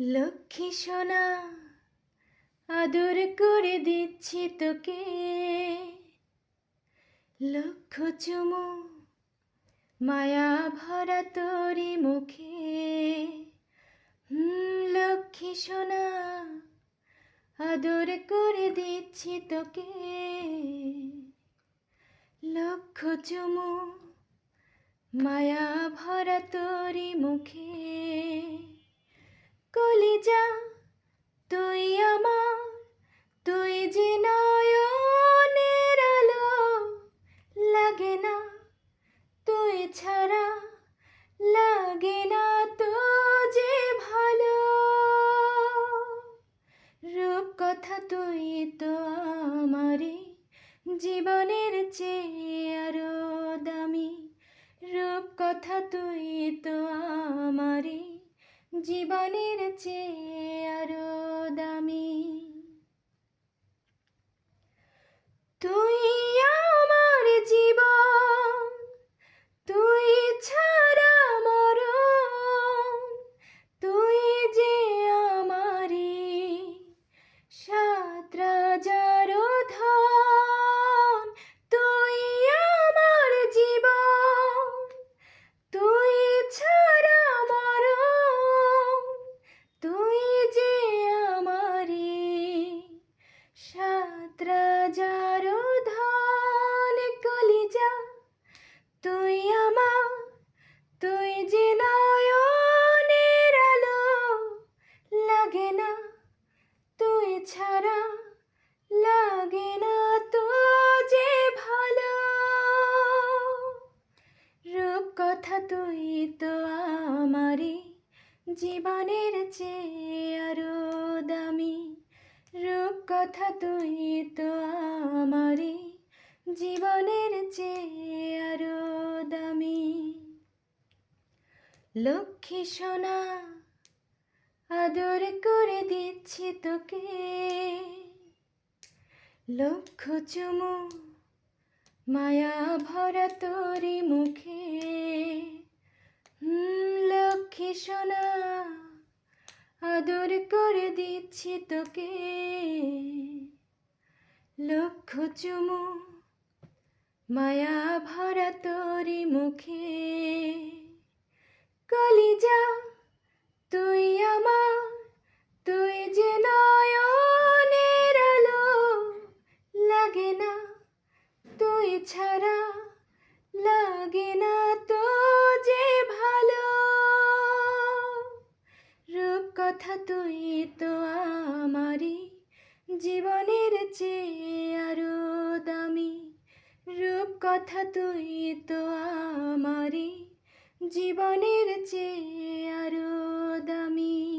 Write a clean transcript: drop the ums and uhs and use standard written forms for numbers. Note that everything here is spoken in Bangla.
লক্ষ্মী সোনা, আদর করে দিচ্ছি তোকে, লক্ষ চুমু মায়া ভরা তোরি মুখে। লক্ষ্মী সোনা, আদর করে দিচ্ছি তোকে, লক্ষ চুমু মায়া ভরা তোরি মুখে। কলিজা তুই আমার, তুই যে নয়নের আলো, লাগে না তুই ছাড়া, লাগে না তো যে ভালো। রূপ কথা তুই তো আমারই জীবনের চেয়ে আরো দামি, রূপ কথা তুই তো আমারই জীবনের চেয়ে আরো দামি। তুই আমার জীবন, তুই ছাড়া মরণ, তুই যে আমারই সাত রাজার ধন। তুই আমার জীবন, তুই ছাড়া মরণ, তুই যে আমারই সাত রাজার ধন। কলিজা তুই আমার, তুই যে নয়নের আলো, লাগে না তুই ছাড়া, লাগে না তো যে ভালো। রূপ কথা তুই তো আমারই জীবনের চেয়ে আরো দামি, রূপ কথা তুই তো আমারই জীবনের চেয়ে আরো দামি। লক্ষ্মী সোনা, আদর করে দিচ্ছি তোকে, লক্ষ চুমু মায়া ভরা তোরি মুখে। লক্ষ্মী সোনা, আদর করে দিচ্ছি তোকে, লক্ষ চুমু মায়া ভরা তোরি মুখে। কলিজা তুই আমার, তুই যে নয়নের আলো, লাগে না তুই ছাড়া, লাগে না তো যে ভালো। রূপ কথা তুই তো আমারই জীবনের চেয়ে আরো দামি, রূপ কথা তুই তো আমারই জীবনের চেয়ে আরো দামি।